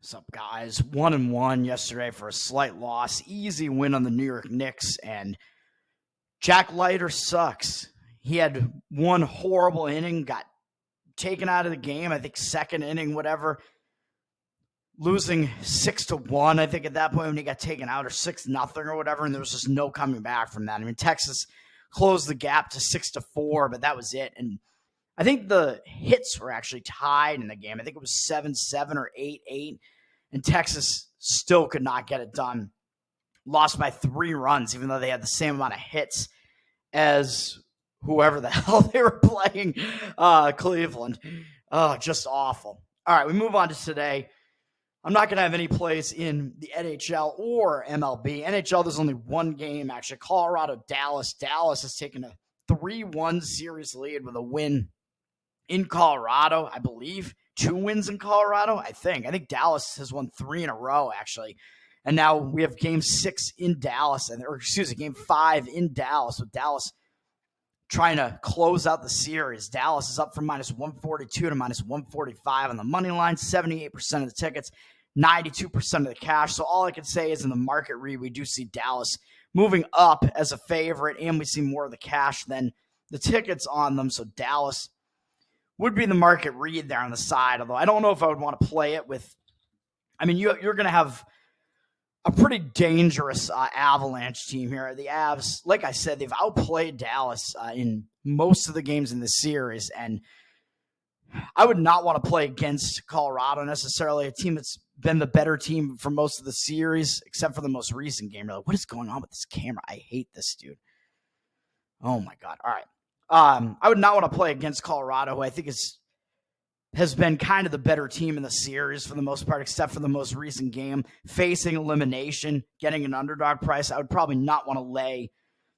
What's up, guys? 1-1 yesterday for a slight loss. Easy win on the New York Knicks, and Jack Leiter sucks. He had one horrible inning, got taken out of the game, I think second inning, whatever, losing 6-1, I think at that point when he got taken out, or 6-0 or whatever, and there was just no coming back from that. I mean, Texas closed the gap to 6-4, but that was it. And I think the hits were actually tied in the game. I think it was 7-7 or 8-8. And Texas still could not get it done. Lost by 3 runs, even though they had the same amount of hits as whoever the hell they were playing, Cleveland. Oh, just awful. All right, we move on to today. I'm not going to have any plays in the NHL or MLB. NHL, there's only one game, actually. Colorado, Dallas. Dallas has taken a 3-1 series lead with a win in Colorado, I believe. 2 wins in Colorado, I think. I think Dallas has won 3 in a row, actually. And now we have game 6 in Dallas, game 5 in Dallas, with Dallas trying to close out the series. Dallas is up from -142 to -145 on the money line, 78% of the tickets, 92% of the cash. So all I can say is in the market read, we do see Dallas moving up as a favorite, and we see more of the cash than the tickets on them. So Dallas would be the market read there on the side, although I don't know if I would want to play it with. I mean, you're going to have a pretty dangerous Avalanche team here. The Avs, like I said, they've outplayed Dallas in most of the games in the series, and I would not want to play against Colorado necessarily, a team that's been the better team for most of the series, except for the most recent game. You're like, what is going on with this camera? I hate this, dude. Oh, my God. All right. I would not want to play against Colorado, who I think has been kind of the better team in the series for the most part, except for the most recent game. Facing elimination, getting an underdog price, I would probably not want to lay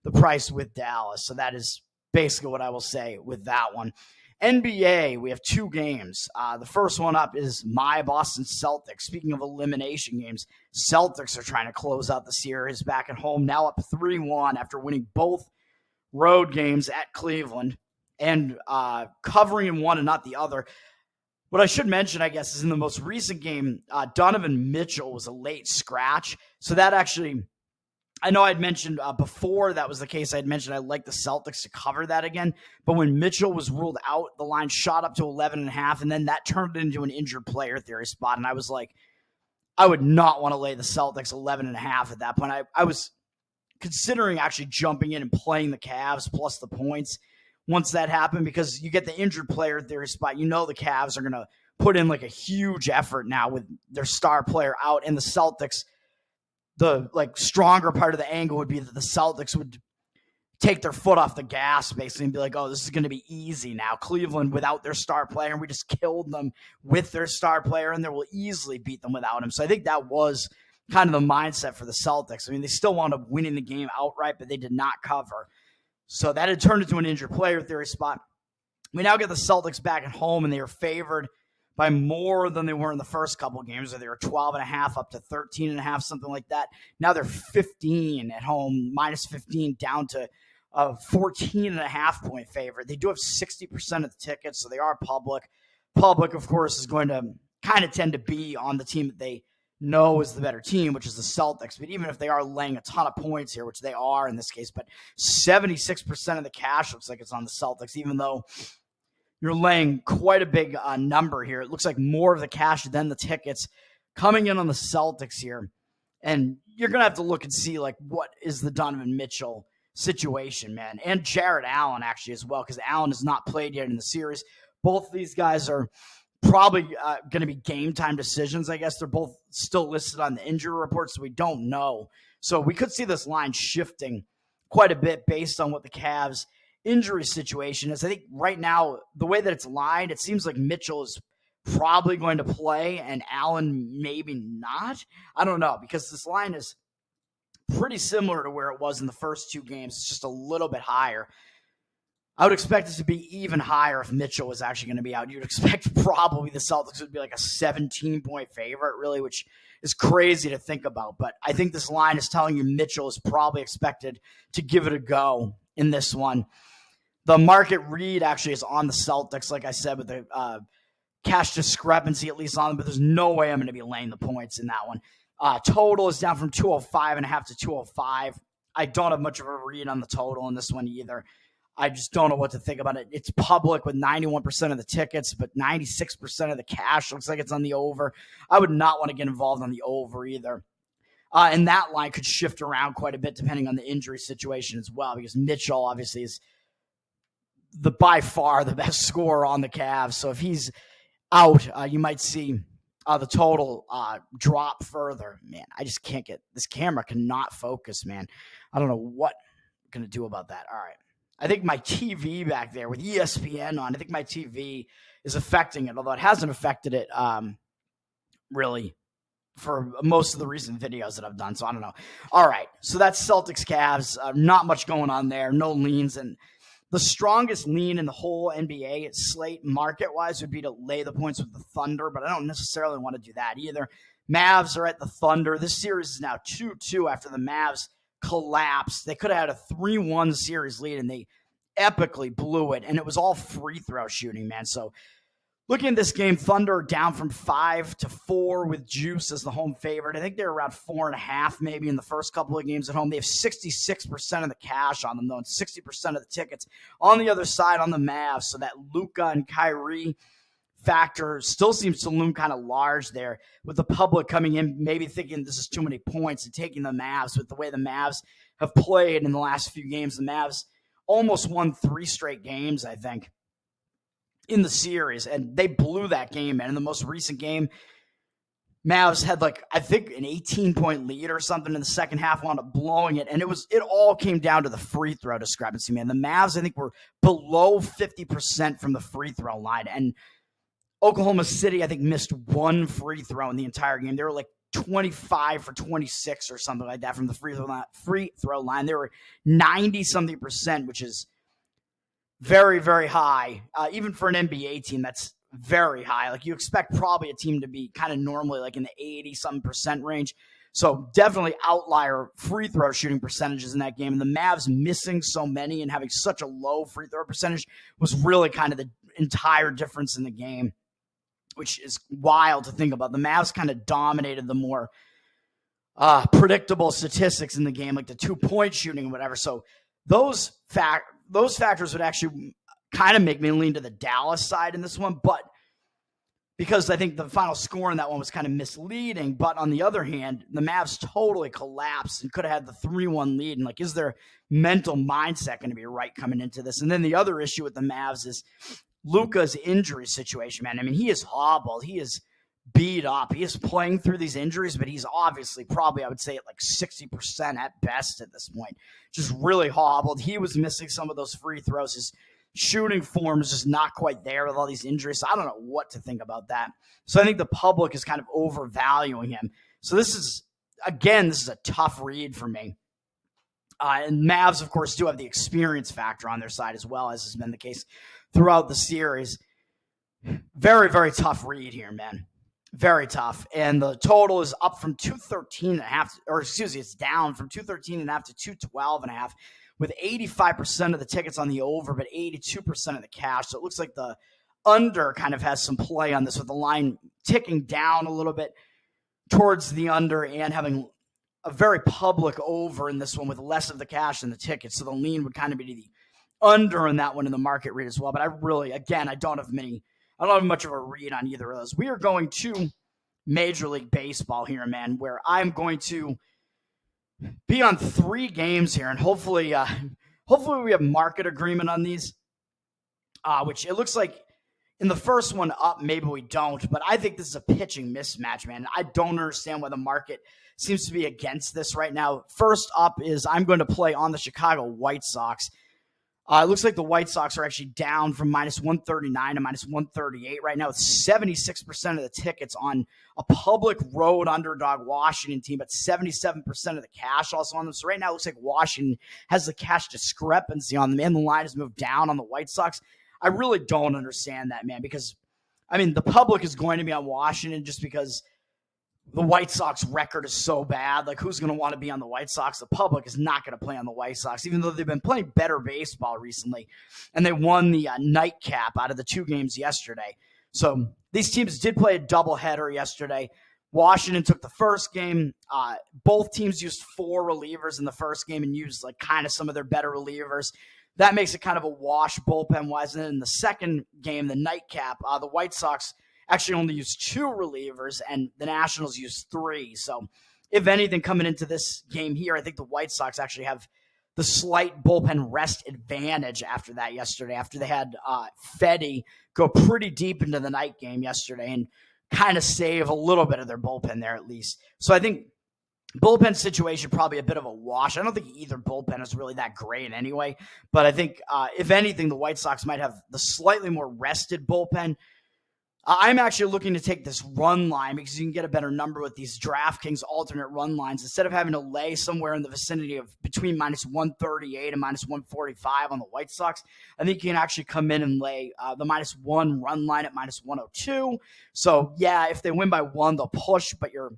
the price with Dallas. So that is basically what I will say with that one. NBA, we have 2 games. The first one up is my Boston Celtics. Speaking of elimination games, Celtics are trying to close out the series back at home, now up 3-1 after winning both road games at Cleveland and covering in one and not the other. What I should mention, I guess, is in the most recent game, Donovan Mitchell was a late scratch. So that actually, I know I'd mentioned before that was the case, I'd mentioned I'd like the Celtics to cover that again. But when Mitchell was ruled out, the line shot up to 11.5, and then that turned into an injured player theory spot. And I was like, I would not want to lay the Celtics 11.5 at that point. I was considering actually jumping in and playing the Cavs plus the points once that happened, because you get the injured player theory spot. You know the Cavs are going to put in like a huge effort now with their star player out, and the Celtics, the stronger part of the angle would be that the Celtics would take their foot off the gas basically and be like, oh, this is going to be easy now. Cleveland without their star player, and we just killed them with their star player, and they will easily beat them without him. So I think that was kind of the mindset for the Celtics. I mean, they still wound up winning the game outright, but they did not cover. So that had turned into an injured player theory spot. We now get the Celtics back at home, and they are favored by more than they were in the first couple of games, where they were 12.5 up to 13.5, something like that. Now they're 15 at home, -15 down to a 14.5 point favorite. They do have 60% of the tickets, so they are public. Public, of course, is going to kind of tend to be on the team that they know is the better team, which is the Celtics. But even if they are laying a ton of points here, which they are in this case, but 76% of the cash looks like it's on the Celtics, even though you're laying quite a big number here. It looks like more of the cash than the tickets coming in on the Celtics here. And you're going to have to look and see, what is the Donovan Mitchell situation, man. And Jared Allen, actually, as well, because Allen has not played yet in the series. Both of these guys are probably going to be game time decisions. I guess they're both still listed on the injury report, so we don't know. So we could see this line shifting quite a bit based on what the Cavs' injury situation is. I think right now, the way that it's lined, it seems like Mitchell is probably going to play and Allen maybe not. I don't know, because this line is pretty similar to where it was in the first 2 games. It's just a little bit higher. I would expect it to be even higher if Mitchell was actually going to be out. You'd expect probably the Celtics would be like a 17-point favorite, really, which is crazy to think about. But I think this line is telling you Mitchell is probably expected to give it a go in this one. The market read actually is on the Celtics, like I said, with the cash discrepancy at least on them, but there's no way I'm going to be laying the points in that one. Total is down from 205.5 to 205. I don't have much of a read on the total in this one either. I just don't know what to think about it. It's public with 91% of the tickets, but 96% of the cash looks like it's on the over. I would not want to get involved on the over either. And that line could shift around quite a bit depending on the injury situation as well, because Mitchell obviously is by far the best scorer on the Cavs. So if he's out, you might see the total drop further. Man, I just can't get – this camera cannot focus, man. I don't know what I'm going to do about that. All right. I think my TV back there with ESPN on, I think my TV is affecting it, although it hasn't affected it really for most of the recent videos that I've done, so I don't know. All right, so that's Celtics-Cavs. Not much going on there, no leans, and the strongest lean in the whole NBA slate market-wise would be to lay the points with the Thunder, but I don't necessarily want to do that either. Mavs are at the Thunder. This series is now 2-2 after the Mavs collapsed. They could have had a 3-1 series lead, and they epically blew it, and it was all free throw shooting, man. So looking at this game, Thunder down from 5 to 4 with Juice as the home favorite. I think they're around 4.5 maybe in the first couple of games at home. They have 66% of the cash on them, though, and 60% of the tickets on the other side on the Mavs. So that Luka and Kyrie factor still seems to loom kind of large there, with the public coming in maybe thinking this is too many points and taking the Mavs. With the way the Mavs have played in the last few games, the Mavs almost won 3 straight games, I think, in the series, and they blew that game, man. In the most recent game, Mavs had I think an 18-point lead or something in the second half, wound up blowing it, and it all came down to the free throw discrepancy, man. The Mavs, I think, were below 50% from the free throw line, and Oklahoma City, I think, missed 1 free throw in the entire game. They were 25 for 26 or something like that from the free throw line. They were 90-something%, which is very, very high. Even for an NBA team, that's very high. You expect probably a team to be kind of normally in the 80-something% range. So definitely outlier free throw shooting percentages in that game. And the Mavs missing so many and having such a low free throw percentage was really kind of the entire difference in the game, which is wild to think about. The Mavs kind of dominated the more predictable statistics in the game, like the 2-point shooting and whatever. So those factors would actually kind of make me lean to the Dallas side in this one, but because I think the final score in that one was kind of misleading. But on the other hand, the Mavs totally collapsed and could have had the 3-1 lead. And is their mental mindset going to be right coming into this? And then the other issue with the Mavs is Luka's injury situation, man. I mean, he is hobbled. He is beat up. He is playing through these injuries, but he's obviously probably, I would say, at 60% at best at this point. Just really hobbled. He was missing some of those free throws. His shooting form is just not quite there with all these injuries. So I don't know what to think about that. So I think the public is kind of overvaluing him. So this is a tough read for me. And Mavs, of course, do have the experience factor on their side as well, as has been the case throughout the series. Very, very tough read here, man. Very tough. And the total is up from 213.5, it's down from 213.5 to 212.5, with 85% of the tickets on the over, but 82% of the cash. So it looks like the under kind of has some play on this, with the line ticking down a little bit towards the under and having a very public over in this one with less of the cash than the tickets. So the lean would kind of be to the under in that one in the market read as well. But I really, again, I don't have much of a read on either of those. We are going to Major League Baseball here, man, where I'm going to be on 3 games here, and hopefully we have market agreement on these, which it looks like in the first one up, maybe we don't, but I think this is a pitching mismatch, man. I don't understand why the market seems to be against this right now. First up is I'm going to play on the Chicago White Sox. It looks like the White Sox are actually down from -139 to -138 right now, with 76% of the tickets on a public road underdog Washington team, but 77% of the cash also on them. So right now it looks like Washington has the cash discrepancy on them, and the line has moved down on the White Sox. I really don't understand that, man, because, I mean, the public is going to be on Washington just because the White Sox record is so bad. Who's going to want to be on the White Sox? The public is not going to play on the White Sox, even though they've been playing better baseball recently. And they won the nightcap out of the 2 games yesterday. So these teams did play a doubleheader yesterday. Washington took the first game. Both teams used 4 relievers in the first game and used like kind of some of their better relievers. That makes it kind of a wash bullpen-wise. And then in the second game, the nightcap, the White Sox actually only used 2 relievers, and the Nationals used 3. So if anything, coming into this game here, I think the White Sox actually have the slight bullpen rest advantage after that yesterday, after they had Fedde go pretty deep into the night game yesterday and kind of save a little bit of their bullpen there at least. So I think bullpen situation probably a bit of a wash. I don't think either bullpen is really that great anyway, but I think if anything, the White Sox might have the slightly more rested bullpen. I'm actually looking to take this run line because you can get a better number with these DraftKings alternate run lines. Instead of having to lay somewhere in the vicinity of between minus 138 and minus 145 on the White Sox, I think you can actually come in and lay the minus 1 run line at minus 102. So, yeah, if they win by 1, they'll push, but you're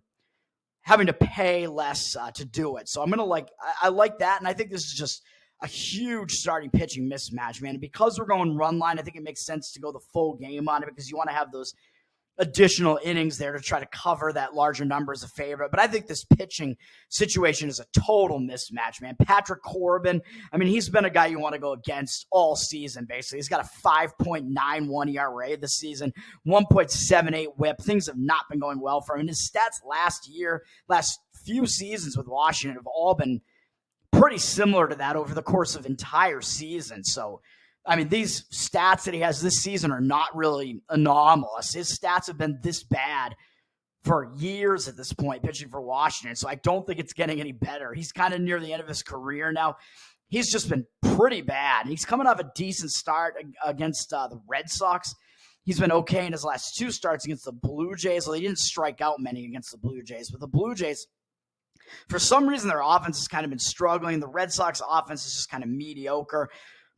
having to pay less to do it. So I'm going to I like that, and I think this is just a huge starting pitching mismatch, man. And because we're going run line, I think it makes sense to go the full game on it because you want to have those additional innings there to try to cover that larger number as a favorite. But I think this pitching situation is a total mismatch, man. Patrick Corbin, I mean, he's been a guy you want to go against all season, basically. He's got a 5.91 ERA this season, 1.78 whip. Things have not been going well for him. And his stats last few seasons with Washington have all been pretty similar to that over the course of entire season. So, I mean, these stats that he has this season are not really anomalous. His stats have been this bad for years at this point, pitching for Washington. So I don't think it's getting any better. He's kind of near the end of his career now. He's just been pretty bad. He's coming off a decent start against the Red Sox. He's been okay in his last 2 starts against the Blue Jays. Well, he didn't strike out many against the Blue Jays, but the Blue Jays, for some reason, their offense has kind of been struggling. The Red Sox offense is just kind of mediocre.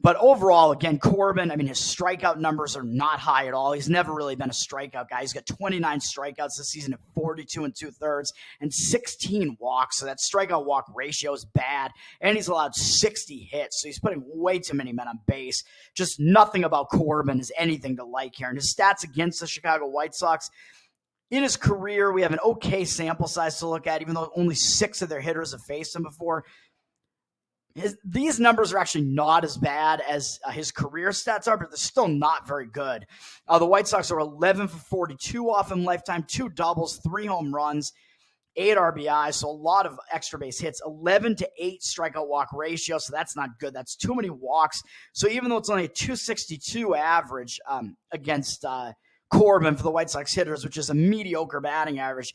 But overall, again, Corbin, I mean, his strikeout numbers are not high at all. He's never really been a strikeout guy. He's got 29 strikeouts this season at 42 2/3 and 16 walks. So that strikeout walk ratio is bad. And he's allowed 60 hits. So he's putting way too many men on base. Just nothing about Corbin is anything to like here. And his stats against the Chicago White Sox, in his career, we have an okay sample size to look at, even though only 6 of their hitters have faced him before. These numbers are actually not as bad as his career stats are, but they're still not very good. The White Sox are 11 for 42 off him lifetime, 2 doubles, 3 home runs, 8 RBIs, so a lot of extra base hits, 11 to 8 strikeout walk ratio, so that's not good. That's too many walks. So even though it's only a 262 average against Corbin for the White Sox hitters, which is a mediocre batting average,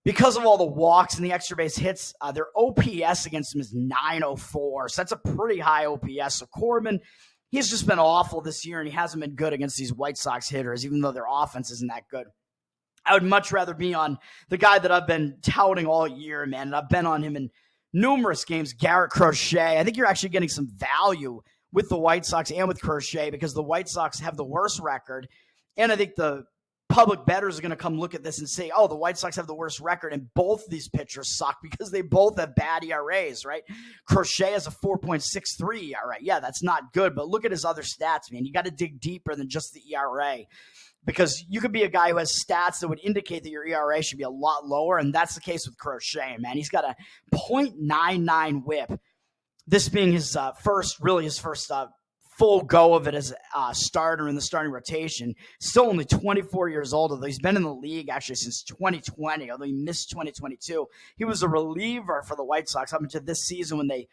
because of all the walks and the extra base hits, their OPS against him is 904. So that's a pretty high OPS. So Corbin, he's just been awful this year, and he hasn't been good against these White Sox hitters, even though their offense isn't that good. I would much rather be on the guy that I've been touting all year, man, and I've been on him in numerous games, Garrett Crochet. I think you're actually getting some value with the White Sox and with Crochet because the White Sox have the worst record, and I think the public bettors are going to come look at this and say, oh, the White Sox have the worst record, and both these pitchers suck because they both have bad ERAs, right? Crochet has a 4.63 ERA. Yeah, that's not good, but look at his other stats, man. You got to dig deeper than just the ERA because you could be a guy who has stats that would indicate that your ERA should be a lot lower, and that's the case with Crochet, man. He's got a .99 whip, this being his first full go of it as a starter in the starting rotation. Still only 24 years old, although he's been in the league actually since 2020, although he missed 2022. He was a reliever for the White Sox up until this season when they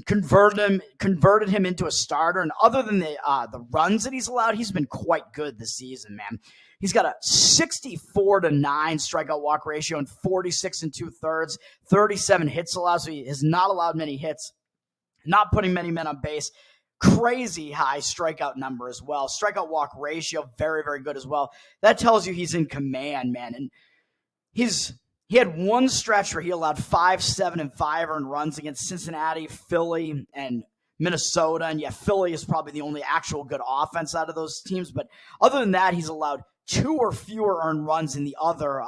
converted him into a starter. And other than the runs that he's allowed, he's been quite good this season, man. He's got a 64 to 9 strikeout walk ratio and 46 2/3, 37 hits allowed. So he has not allowed many hits, not putting many men on base. Crazy high strikeout number as well. Strikeout walk ratio, very, very good as well. That tells you he's in command, man. And he had one stretch where he allowed 5, 7, and 5 earned runs against Cincinnati, Philly, and Minnesota. And yeah, Philly is probably the only actual good offense out of those teams. But other than that, he's allowed 2 or fewer earned runs in the other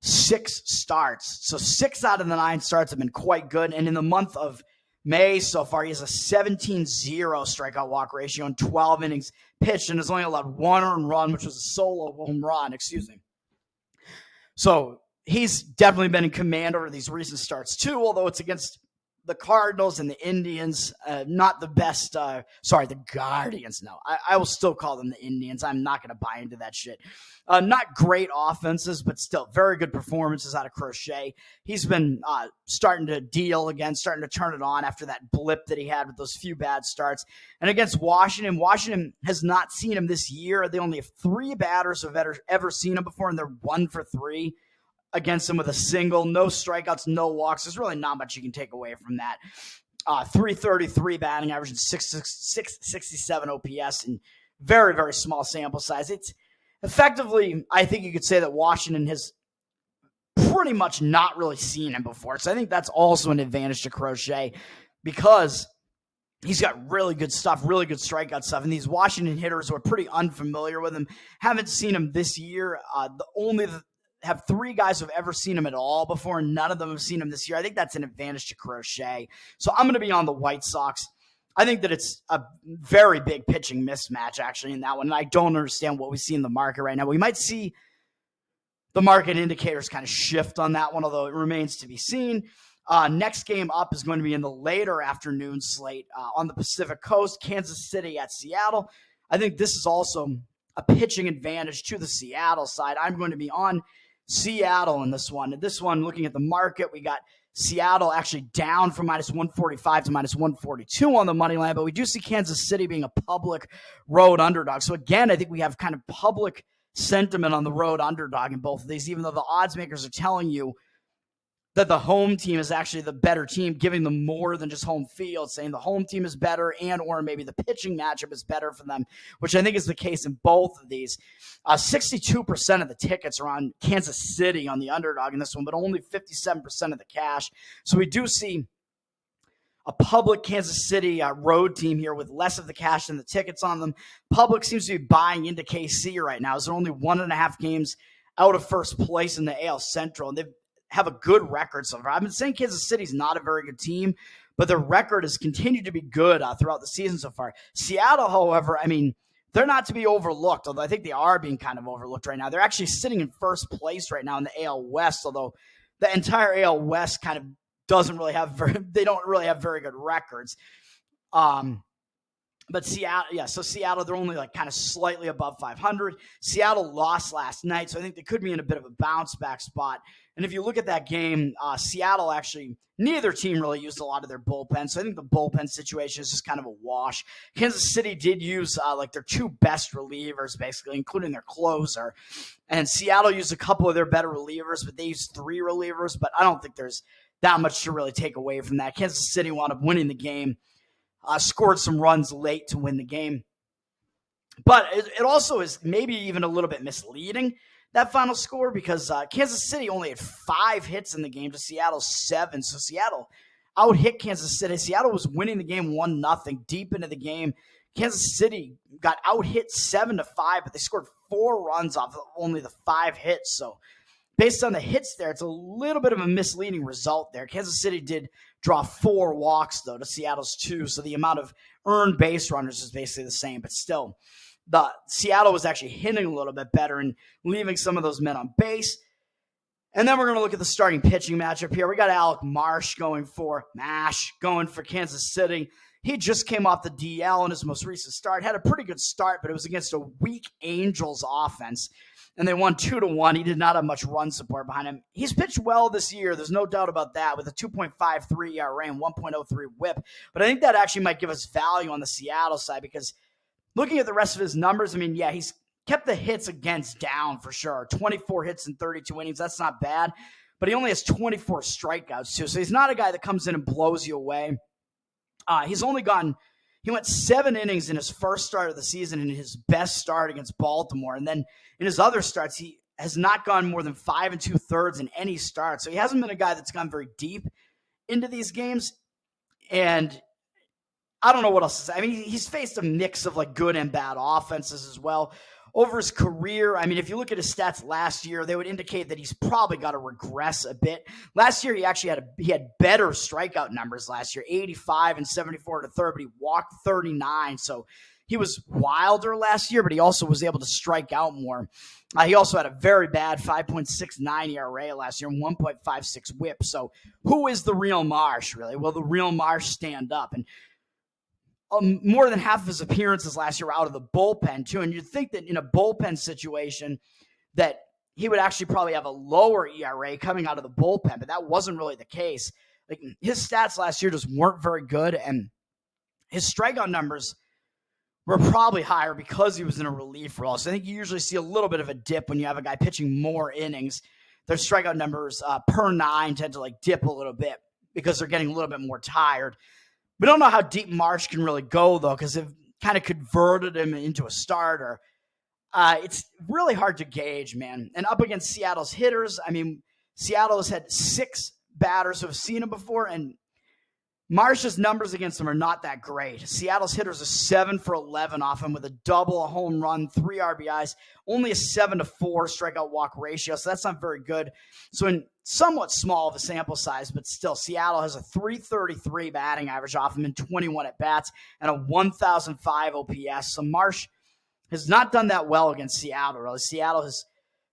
6 starts. So 6 out of the 9 starts have been quite good. And in the month of May so far, he has a 17-0 strikeout walk ratio in 12 innings pitched and has only allowed one earned run, which was a solo home run, excuse me. So he's definitely been in command over these recent starts too, although it's against the Cardinals and the Indians, not the best. The Guardians. No, I will still call them the Indians. I'm not going to buy into that shit. Not great offenses, but still very good performances out of Crochet. He's been starting to deal again, starting to turn it on after that blip that he had with those few bad starts. And against Washington, Washington has not seen him this year. They only have 3 batters who have ever seen him before, and they're 1 for 3 against him with a single, no strikeouts, no walks. There's really not much you can take away from that. 333 batting average and 667 OPS and very, very small sample size. It's effectively, I think you could say that Washington has pretty much not really seen him before. So I think that's also an advantage to Crochet because he's got really good stuff, really good strikeout stuff. And these Washington hitters who are pretty unfamiliar with him haven't seen him this year. Have 3 guys who have ever seen him at all before, and none of them have seen him this year. I think that's an advantage to Crochet. So I'm going to be on the White Sox. I think that it's a very big pitching mismatch, actually, in that one. And I don't understand what we see in the market right now. We might see the market indicators kind of shift on that one, although it remains to be seen. Next game up is going to be in the later afternoon slate on the Pacific Coast, Kansas City at Seattle. I think this is also a pitching advantage to the Seattle side. I'm going to be on Seattle in this one. This one, looking at the market, we got Seattle actually down from minus 145 to minus 142 on the money line, but we do see Kansas City being a public road underdog. So again, I think we have kind of public sentiment on the road underdog in both of these, even though the odds makers are telling you that the home team is actually the better team, giving them more than just home field, saying the home team is better and or maybe the pitching matchup is better for them, which I think is the case in both of these. 62% of the tickets are on Kansas City on the underdog in this one, but only 57% of the cash. So we do see a public Kansas City road team here with less of the cash than the tickets on them. Public seems to be buying into KC right now. They're only 1.5 games out of first place in the AL Central, and they've have a good record so far. I've been saying Kansas City's not a very good team, but their record has continued to be good throughout the season so far. Seattle, however, I mean, they're not to be overlooked, although I think they are being kind of overlooked right now. They're actually sitting in first place right now in the AL West, although the entire AL West kind of doesn't really have they don't really have very good records. But Seattle, they're only like kind of slightly above 500. Seattle lost last night, so I think they could be in a bit of a bounce back spot. And if you look at that game, Seattle actually, neither team really used a lot of their bullpen. So I think the bullpen situation is just kind of a wash. Kansas City did use like their 2 best relievers, basically, including their closer. And Seattle used a couple of their better relievers, but they used 3 relievers. But I don't think there's that much to really take away from that. Kansas City wound up winning the game. Scored some runs late to win the game. But it also is maybe even a little bit misleading, that final score, because Kansas City only had 5 hits in the game to Seattle's 7. So Seattle out-hit Kansas City. Seattle was winning the game 1-0 deep into the game. Kansas City got out-hit 7-5, but they scored 4 runs off of only the 5 hits. So based on the hits there, it's a little bit of a misleading result there. Kansas City did draw 4 walks, though, to Seattle's 2. So the amount of earned base runners is basically the same. But still, the Seattle was actually hitting a little bit better and leaving some of those men on base. And then we're going to look at the starting pitching matchup here. We got Alec Marsh going for Kansas City. He just came off the DL in his most recent start. Had a pretty good start, but it was against a weak Angels offense. And they won 2-1. He did not have much run support behind him. He's pitched well this year. There's no doubt about that, with a 2.53 ERA and 1.03 whip. But I think that actually might give us value on the Seattle side, because looking at the rest of his numbers, I mean, yeah, he's kept the hits against down for sure. 24 hits in 32 innings. That's not bad. But he only has 24 strikeouts, too. So he's not a guy that comes in and blows you away. He went 7 innings in his first start of the season in his best start against Baltimore. And then in his other starts, he has not gone more than 5 2/3 in any start. So he hasn't been a guy that's gone very deep into these games. And I don't know what else to say. I mean, he's faced a mix of like good and bad offenses as well. over his career, I mean, if you look at his stats last year, they would indicate that he's probably got to regress a bit. Last year, he actually had better strikeout numbers last year, 85 and 74 to third, but he walked 39. So he was wilder last year, but he also was able to strike out more. He also had a very bad 5.69 ERA last year and 1.56 whip. So who is the real Marsh, really? Well, the real Marsh stand up. And more than half of his appearances last year were out of the bullpen, too. And you'd think that in a bullpen situation that he would actually probably have a lower ERA coming out of the bullpen, but that wasn't really the case. Like, his stats last year just weren't very good, and his strikeout numbers were probably higher because he was in a relief role. So I think you usually see a little bit of a dip when you have a guy pitching more innings. Their strikeout numbers per 9 tend to like dip a little bit because they're getting a little bit more tired. We don't know how deep Marsh can really go, though, because they've kind of converted him into a starter. It's really hard to gauge, man. And up against Seattle's hitters, I mean, Seattle has had 6 batters who have seen him before, and Marsh's numbers against him are not that great. Seattle's hitters are 7 for 11 off him with a double, a home run, 3 RBIs, only a 7-4 strikeout walk ratio, so that's not very good. So in somewhat small of a sample size, but still, Seattle has a 333 batting average off him in 21 at-bats and a 1,005 OPS. So Marsh has not done that well against Seattle, really. Seattle has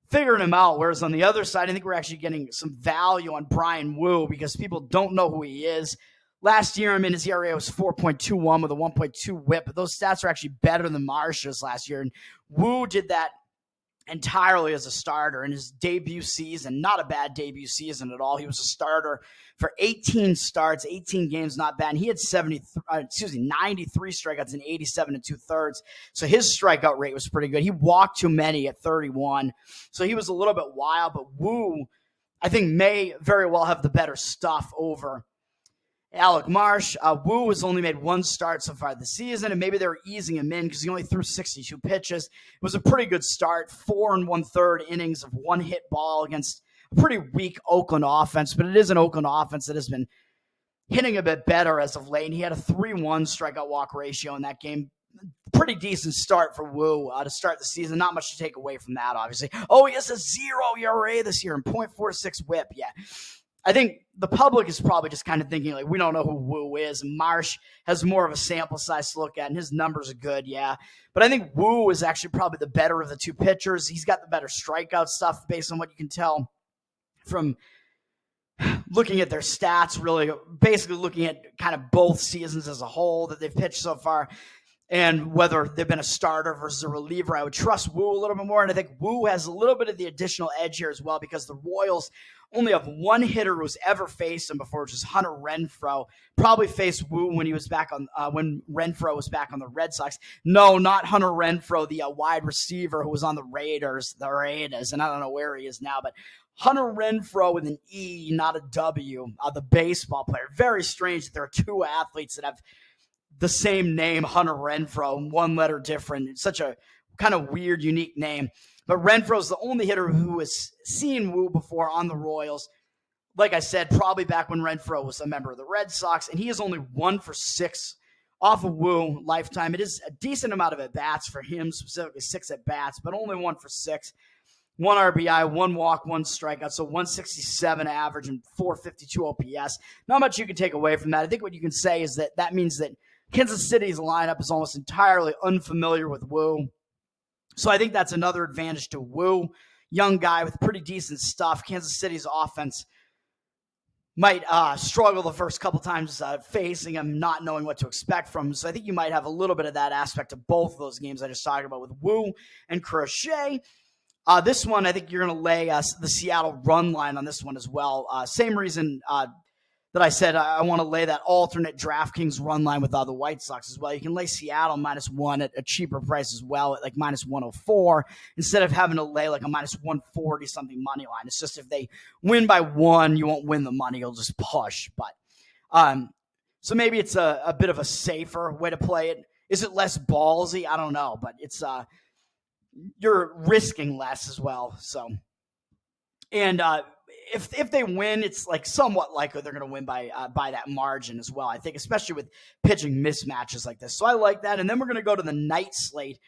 figured him out, whereas on the other side, I think we're actually getting some value on Brian Wu because people don't know who he is. Last year, I mean, his ERA was 4.21 with a 1.2 whip, but those stats are actually better than Marsh's last year. And Wu did that entirely as a starter in his debut season. Not a bad debut season at all. He was a starter for 18 starts, 18 games, not bad. And he had 93 strikeouts in 87 and 2/3. So his strikeout rate was pretty good. He walked too many at 31. So he was a little bit wild, but Wu, I think, may very well have the better stuff over Alec Marsh. Wu has only made 1 start so far this season, and maybe they were easing him in because he only threw 62 pitches. It was a pretty good start, 4 1/3 innings of 1 hit ball against a pretty weak Oakland offense, but it is an Oakland offense that has been hitting a bit better as of late, and he had a 3-1 strikeout walk ratio in that game. Pretty decent start for Wu to start the season. Not much to take away from that, obviously. Oh, he has a 0 ERA this year and 0.46 whip. Yeah. I think the public is probably just kind of thinking, like, we don't know who Wu is. Marsh has more of a sample size to look at, and his numbers are good, yeah. But I think Wu is actually probably the better of the 2 pitchers. He's got the better strikeout stuff based on what you can tell from looking at their stats, really, basically looking at kind of both seasons as a whole that they've pitched so far. And whether they've been a starter versus a reliever, I would trust Wu a little bit more. And I think Wu has a little bit of the additional edge here as well because the Royals only have 1 hitter who's ever faced him before, which is Hunter Renfroe. Probably faced Wu when he was back on when Renfroe was back on the Red Sox. No, not Hunter Renfroe, the wide receiver who was on the Raiders, and I don't know where he is now, but Hunter Renfroe with an E, not a W, the baseball player. Very strange that there are 2 athletes that have the same name, Hunter Renfroe, 1 letter different. It's such a kind of weird, unique name. But Renfroe's the only hitter who has seen Wu before on the Royals. Like I said, probably back when Renfroe was a member of the Red Sox, and he is only 1 for 6 off of Wu lifetime. It is a decent amount of at-bats for him, specifically 6 at-bats, but only 1 for 6. 1 RBI, 1 walk, 1 strikeout, so 167 average and 452 OPS. Not much you can take away from that. I think what you can say is that means that Kansas City's lineup is almost entirely unfamiliar with Wu. So I think that's another advantage to Wu. Young guy with pretty decent stuff. Kansas City's offense might struggle the first couple times facing him, not knowing what to expect from him. So I think you might have a little bit of that aspect of both of those games I just talked about with Wu and Crochet. This one, I think you're going to lay the Seattle run line on this one as well. Same reason that I said I want to lay that alternate DraftKings run line with the White Sox as well. You can lay Seattle -1 at a cheaper price as well at like -104 instead of having to lay like a -140 something money line. It's just if they win by 1, you won't win the money. You'll just push. But so maybe it's a bit of a safer way to play it. Is it less ballsy? I don't know, but it's you're risking less as well. So, and if they win, it's like somewhat likely they're going to win by that margin as well. I think, especially with pitching mismatches like this. So I like that. And then we're going to go to the night slate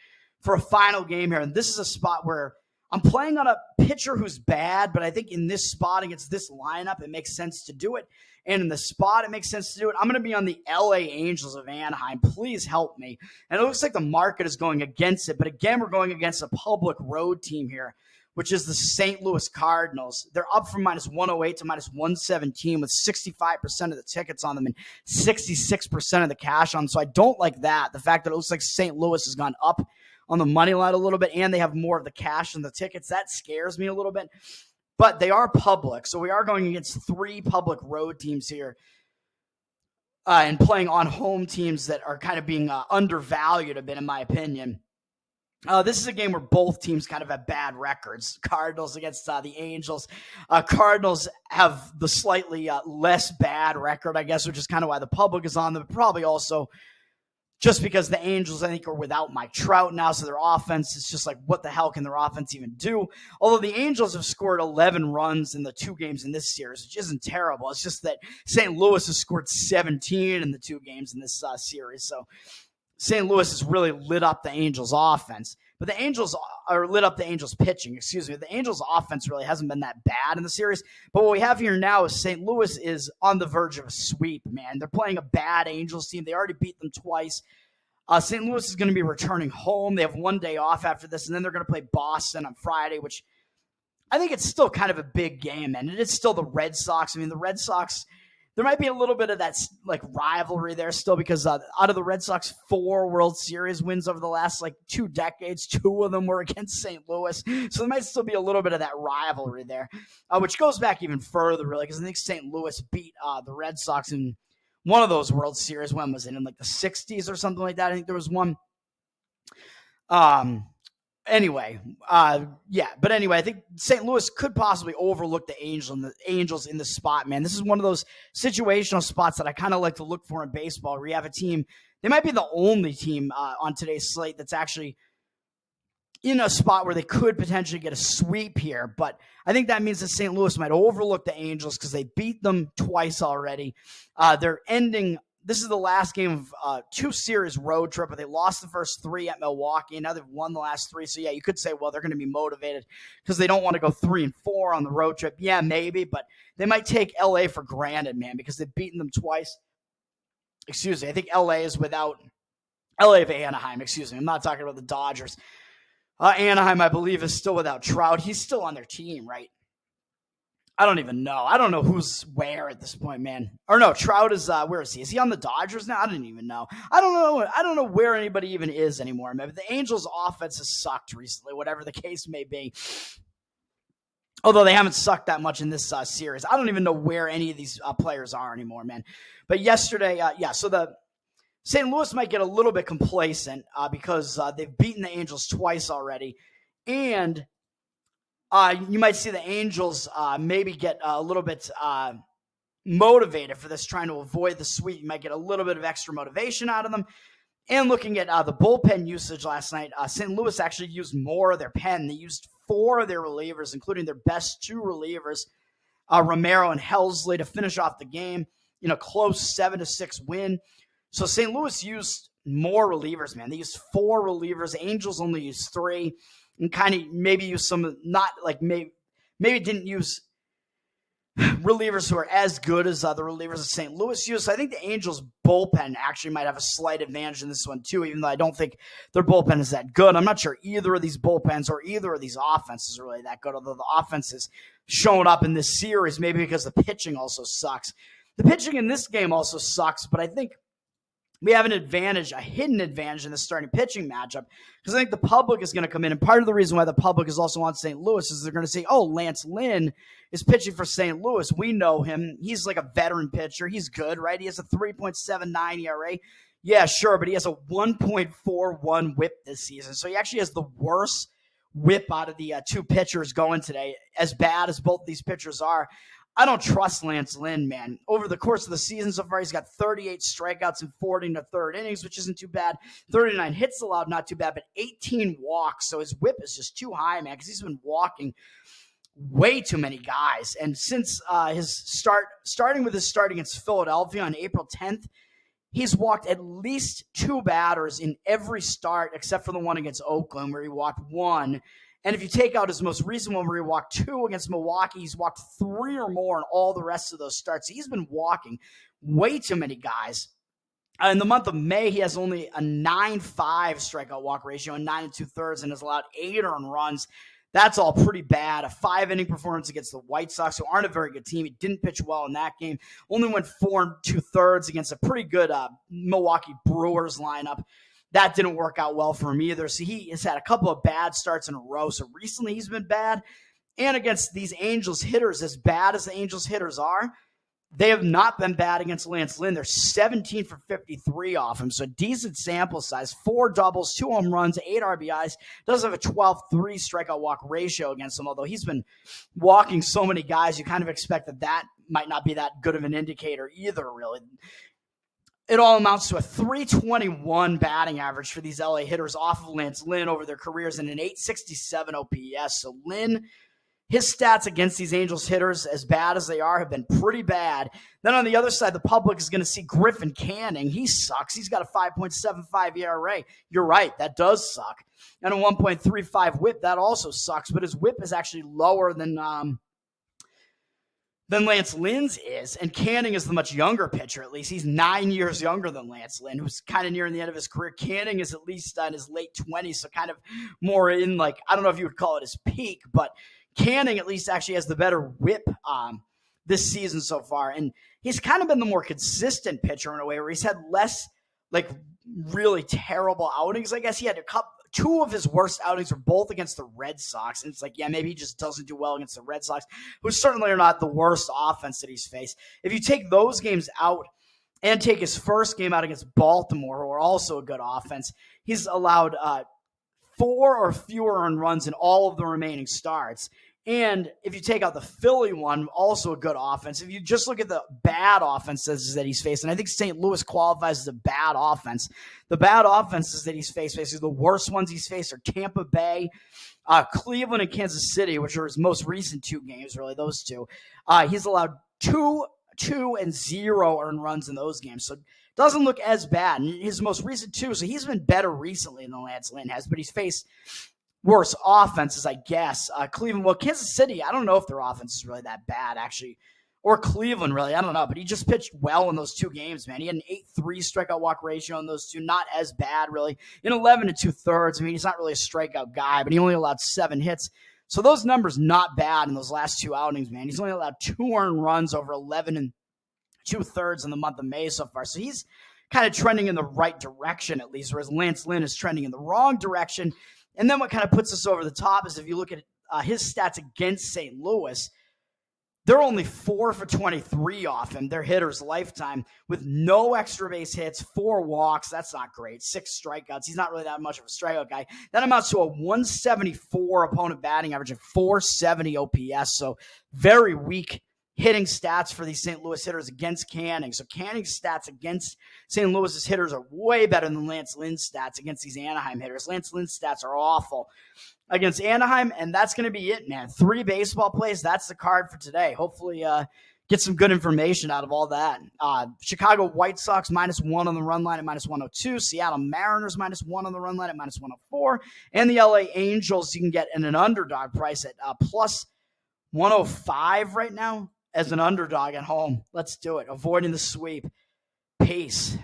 for a final game here. And this is a spot where I'm playing on a pitcher who's bad, but I think in this spot against this lineup, it makes sense to do it. And in the spot, it makes sense to do it. I'm going to be on the LA Angels of Anaheim. Please help me. And it looks like the market is going against it. But again, we're going against a public road team here, which is the St. Louis Cardinals. They're up from -108 to -117 with 65% of the tickets on them and 66% of the cash on. So I don't like that. The fact that it looks like St. Louis has gone up on the money line a little bit and they have more of the cash than the tickets, that scares me a little bit. But they are public, so we are going against 3 public road teams here and playing on home teams that are kind of being undervalued a bit, in my opinion. This is a game where both teams kind of have bad records. Cardinals against the Angels. Cardinals have the slightly less bad record, I guess, which is kind of why the public is on them, but probably also just because the Angels, I think, are without Mike Trout now, so their offense is just like, what the hell can their offense even do? Although the Angels have scored 11 runs in the 2 games in this series, which isn't terrible. It's just that St. Louis has scored 17 in the 2 games in this series. So St. Louis has really lit up the Angels' offense. But the Angels are lit up the Angels' pitching, excuse me. The Angels' offense really hasn't been that bad in the series. But what we have here now is St. Louis is on the verge of a sweep, man. They're playing a bad Angels team. They already beat them twice. St. Louis is going to be returning home. They have 1 day off after this, and then they're going to play Boston on Friday, which I think it's still kind of a big game, and it is still the Red Sox. I mean, the Red Sox, there might be a little bit of that like rivalry there still because out of the Red Sox 4 World Series wins over the last 2 decades, 2 of them were against St. Louis. So there might still be a little bit of that rivalry there, which goes back even further, really, because I think St. Louis beat the Red Sox in one of those World Series. When was it? In the 60s or something like that? I think there was one. Anyway, but anyway, I think St. Louis could possibly overlook the Angels in the spot, man. This is one of those situational spots that I kind of like to look for in baseball, where you have a team. They might be the only team on today's slate that's actually in a spot where they could potentially get a sweep here. But I think that means that St. Louis might overlook the Angels because they beat them twice already. They're ending. This is the last game of 2 series road trip, but they lost the first 3 at Milwaukee, and now they've won the last 3. So, yeah, you could say, well, they're going to be motivated because they don't want to go 3-4 on the road trip. Yeah, maybe, but they might take LA for granted, man, because they've beaten them twice. Excuse me. I think LA is without LA of Anaheim. Excuse me. I'm not talking about the Dodgers. Anaheim, I believe, is still without Trout. He's still on their team, right? I don't even know. I don't know who's where at this point, man. Or no, Trout is where is he? Is he on the Dodgers now? I didn't even know. I don't know where anybody even is anymore, man. But the Angels' offense has sucked recently, whatever the case may be. Although they haven't sucked that much in this series. I don't even know where any of these players are anymore, man. But yesterday, so the St. Louis might get a little bit complacent because they've beaten the Angels twice already. And you might see the Angels maybe get a little bit motivated for this, trying to avoid the sweep. You might get a little bit of extra motivation out of them. And looking at the bullpen usage last night, St. Louis actually used more of their pen. They used 4 of their relievers, including their best 2 relievers, Romero and Helsley, to finish off the game in a close 7-6 win. So St. Louis used more relievers, man. They used 4 relievers. Angels only used 3. And kind of maybe use some, not like maybe didn't use relievers who are as good as the relievers of St. Louis used. So I think the Angels' bullpen actually might have a slight advantage in this one too, even though I don't think their bullpen is that good. I'm not sure either of these bullpens or either of these offenses are really that good, although the offense is showing up in this series, maybe because the pitching also sucks. The pitching in this game also sucks, but I think we have an advantage, a hidden advantage in the starting pitching matchup, because I think the public is going to come in. And part of the reason why the public is also on St. Louis is they're going to say, oh, Lance Lynn is pitching for St. Louis. We know him. He's like a veteran pitcher. He's good, right? He has a 3.79 ERA. Yeah, sure, but he has a 1.41 whip this season. So he actually has the worst whip out of the 2 pitchers going today, as bad as both these pitchers are. I don't trust Lance Lynn, man. Over the course of the season so far, he's got 38 strikeouts in 40 in the 3rd innings, which isn't too bad. 39 hits allowed, not too bad, but 18 walks. So his whip is just too high, man, because he's been walking way too many guys. And since his starting with his start against Philadelphia on April 10th, he's walked at least 2 batters in every start except for the one against Oakland where he walked 1. And if you take out his most recent one where he walked 2 against Milwaukee, he's walked 3 or more in all the rest of those starts. He's been walking way too many guys. In the month of May, he has only a 9.5 strikeout walk ratio and 9 2/3 and has allowed 8 earned runs. That's all pretty bad. A 5-inning performance against the White Sox, who aren't a very good team. He didn't pitch well in that game. Only went 4 2/3 against a pretty good Milwaukee Brewers lineup. That didn't work out well for him either. So he has had a couple of bad starts in a row. So recently he's been bad. And against these Angels hitters, as bad as the Angels hitters are, they have not been bad against Lance Lynn. They're 17 for 53 off him. So decent sample size, 4 doubles, 2 home runs, 8 RBIs. Does have a 12-3 strikeout walk ratio against him, although he's been walking so many guys, you kind of expect that might not be that good of an indicator either, really. It all amounts to a 321 batting average for these LA hitters off of Lance Lynn over their careers and an 867 OPS. So Lynn, his stats against these Angels hitters, as bad as they are, have been pretty bad. Then on the other side, the public is going to see Griffin Canning. He sucks. He's got a 5.75 ERA. You're right. That does suck. And a 1.35 whip. That also sucks. But his whip is actually lower than Lance Lynn's is. And Canning is the much younger pitcher, at least. He's 9 years younger than Lance Lynn, who's kind of nearing the end of his career. Canning is at least in his late 20s, so kind of more in, like, I don't know if you would call it his peak, but Canning at least actually has the better whip this season so far. And he's kind of been the more consistent pitcher in a way where he's had less like really terrible outings. I guess he had 2 of his worst outings were both against the Red Sox. And it's like, yeah, maybe he just doesn't do well against the Red Sox, who certainly are not the worst offense that he's faced. If you take those games out and take his first game out against Baltimore, who are also a good offense, he's allowed 4 or fewer earned runs in all of the remaining starts. And if you take out the Philly one, also a good offense. If you just look at the bad offenses that he's faced, and I think St. Louis qualifies as a bad offense. The bad offenses that he's faced, basically the worst ones he's faced, are Tampa Bay, Cleveland, and Kansas City, which are his most recent 2 games, really, those 2. He's allowed 2 and 0 earned runs in those games. So doesn't look as bad. And his most recent 2, so he's been better recently than Lance Lynn has, but he's faced worse offenses, I guess. Cleveland, well, Kansas City, I don't know if their offense is really that bad, actually. Or Cleveland, really, I don't know. But he just pitched well in those 2 games, man. He had an 8.3 strikeout walk ratio in those 2. Not as bad, really. In 11 2/3, I mean, he's not really a strikeout guy, but he only allowed 7 hits. So those numbers not bad in those last 2 outings, man. He's only allowed 2 earned runs over 11 2/3 in the month of May so far. So he's kind of trending in the right direction, at least, whereas Lance Lynn is trending in the wrong direction. And then what kind of puts us over the top is if you look at his stats against St. Louis, they're only 4 for 23 off him, their hitter's lifetime, with no extra base hits, 4 walks. That's not great. 6 strikeouts. He's not really that much of a strikeout guy. That amounts to a 174 opponent batting average and 470 OPS. So very weak hitting stats for these St. Louis hitters against Canning. So Canning's stats against St. Louis's hitters are way better than Lance Lynn's stats against these Anaheim hitters. Lance Lynn's stats are awful against Anaheim, and that's going to be it, man. 3 baseball plays, that's the card for today. Hopefully get some good information out of all that. Chicago White Sox -1 on the run line at -102. Seattle Mariners -1 on the run line at -104. And the LA Angels you can get in an underdog price at +105 right now as an underdog at home. Let's do it. Avoiding the sweep. Peace.